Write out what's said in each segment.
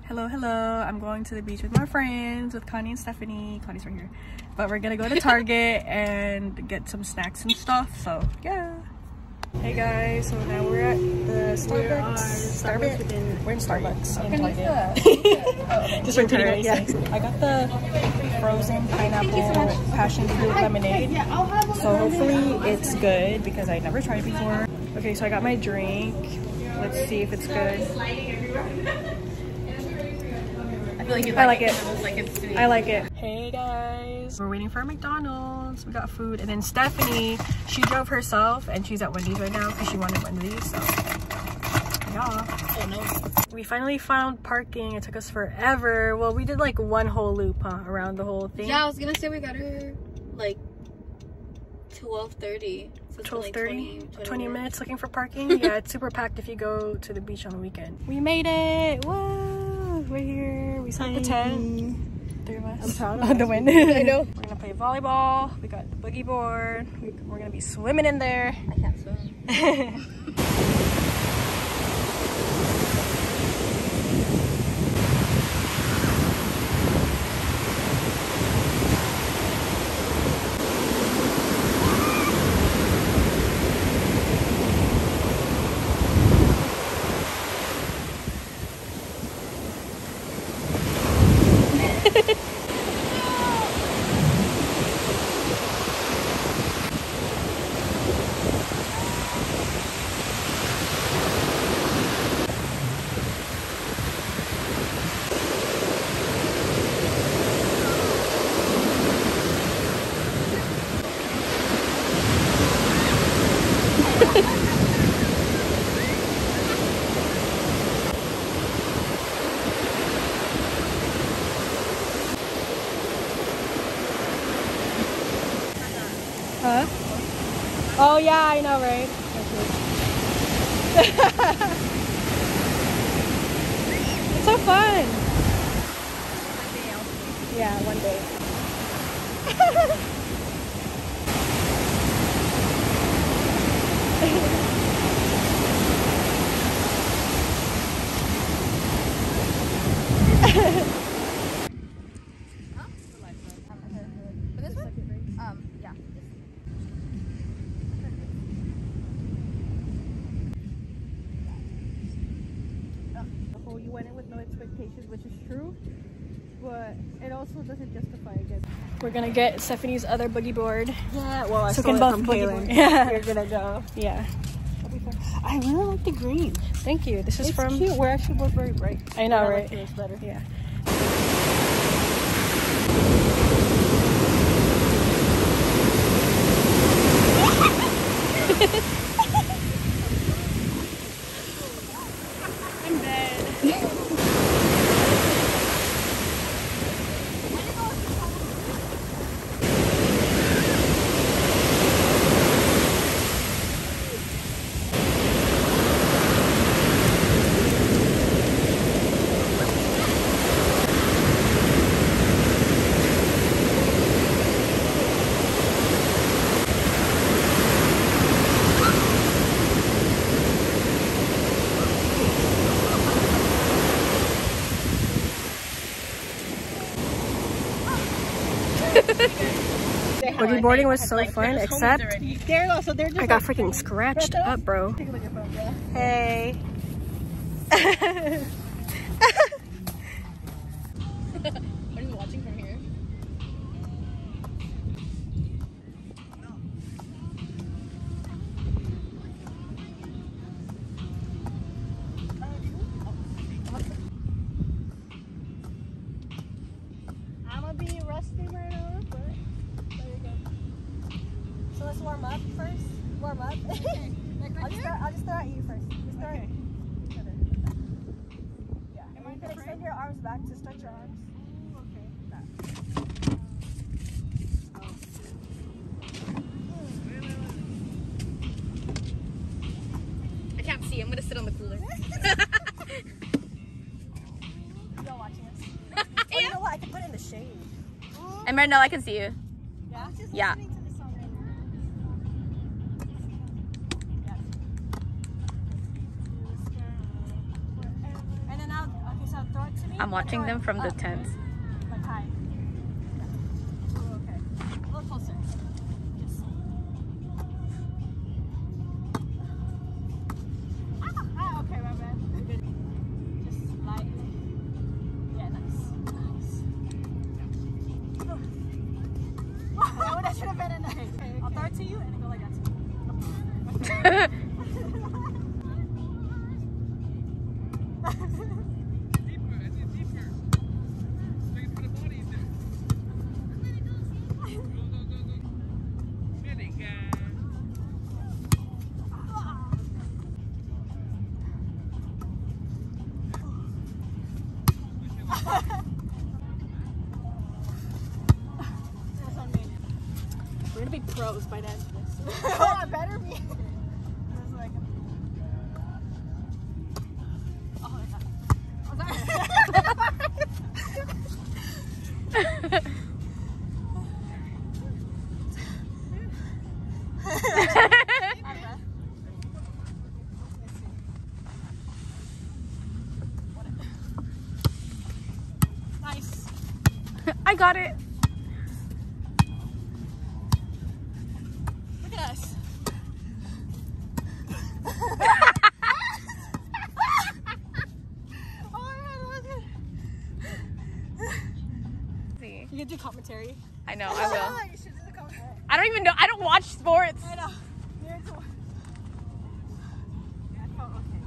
Hello, hello. I'm going to the beach with my friends, with Connie and Stephanie. Connie's right here. But we're gonna go to Target and get some snacks and stuff. So yeah. Hey guys, so now we're at the Starbucks. We're in Starbucks in Target. Just for today, yeah. I got the frozen pineapple passion fruit lemonade. So hopefully it's good because I never tried it before. Okay, so I got my drink. Let's see if it's good. I like it. I like it. Hey guys, we're waiting for McDonald's. We got food, and then Stephanie, she drove herself, and she's at Wendy's right now because she wanted Wendy's. So yeah. Oh no. We finally found parking. It took us forever. Well, we did like one whole loop, huh, around the whole thing. Yeah, I was gonna say we got her like 12:30. So 12:30. 20 minutes looking for parking. Yeah, it's super packed if you go to the beach on the weekend. We made it. Whoa, we're here. We set the tent. 3 of us. I'm proud of the wind. I know. We're gonna play volleyball. We got the boogie board. We're gonna be swimming in there. I can't swim. Huh? Oh yeah, I know, right? It's so fun. Yeah, one day. You went in with no expectations, which is true, but it also doesn't justify it. We're gonna get Stephanie's other boogie board. Yeah, well, I so saw can it both from boogie Kaylin. board. Yeah, You're gonna go. Yeah. I really like the green. Thank you. This is from. Cute. We're actually both very bright. I know, I right? like yours better. Yeah. I'm dead. Boogie boarding was so fun, except I got freaking scratched up, bro. Hey. Are you watching from here? I'm gonna be rusty right now, but there you go. So let's warm up first. Warm up. Okay. I'll just throw at you first. Just throw okay. Yeah. And you can extend your arms back to stretch your arms. Okay. That. I can't see. I'm gonna sit on the cooler. Y'all watching us? Oh, you know what? I can put it in the shade. And Marinelle, I can see you. Yeah? Yeah. And then I'll, okay, so I'll throw it to I'm watching them from the tent. Like, hi. Yeah. Ooh, okay. A little closer. Yes. Okay, my bad. Good. Just lightly. Yeah, nice. Nice. Oh, that should have been enough. Okay. I'll throw it to you and then go like that to you. We're gonna be pros by the end of this. Oh, I better be. Like, oh my god. Nice. I got it. Look at us. Oh my god, look at See. you can do commentary. I know, I will. You should do the commentary. I don't even know. I don't watch sports. I know. You're cool. Yeah, I felt okay.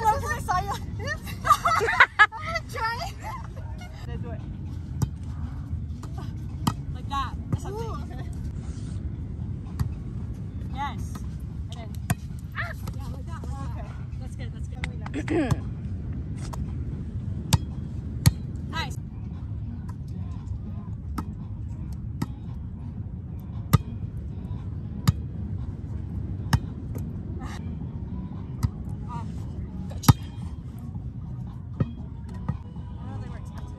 Look, I saw you. I'm trying. Let's do it. Like that. Or something. Ooh, okay. Yes. And then. Yeah, like that. Okay. That's good. That's good. Nice. Gotcha. I know they were expensive.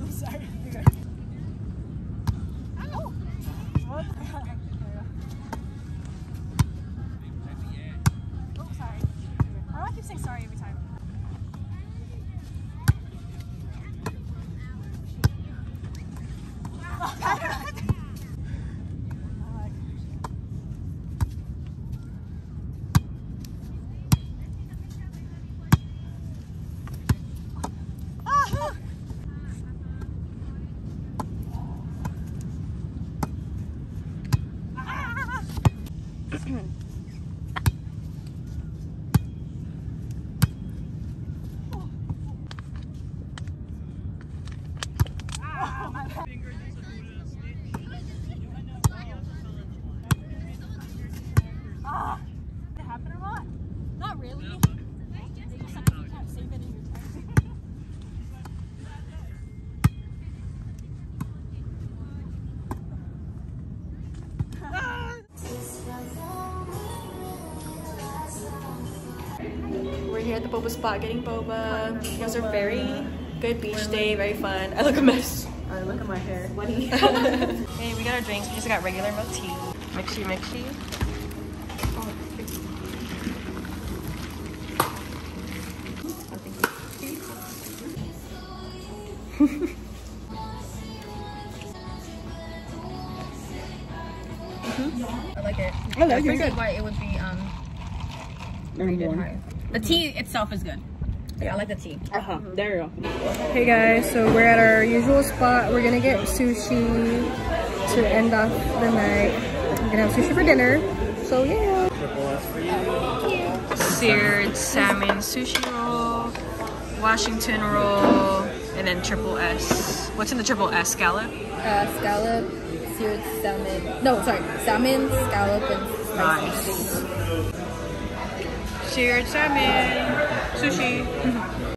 I'm sorry. Ow! What? Oh, sorry. Why do I keep saying sorry every time? Did it happen or not? Not really. They just like you can't save it in your time. We're here at the boba spot getting boba. It was a very good beach day, very fun. I look a mess. Look at my hair. Sweaty. Hey, we got our drinks. We just got regular milk tea. Mixy, mixy. I like it. I like it. Good. Why it would be rated high. The tea itself is good. Yeah, I like the tea. There you go. Hey guys, so we're at our usual spot. We're gonna get sushi to end off the night. We're gonna have sushi for dinner. So yeah. Seared salmon sushi roll, Washington roll, and then triple S. What's in the triple S? Scallop? Scallop, seared salmon. No, sorry, salmon, scallop, and spicy. Nice. Seared salmon, Sushi.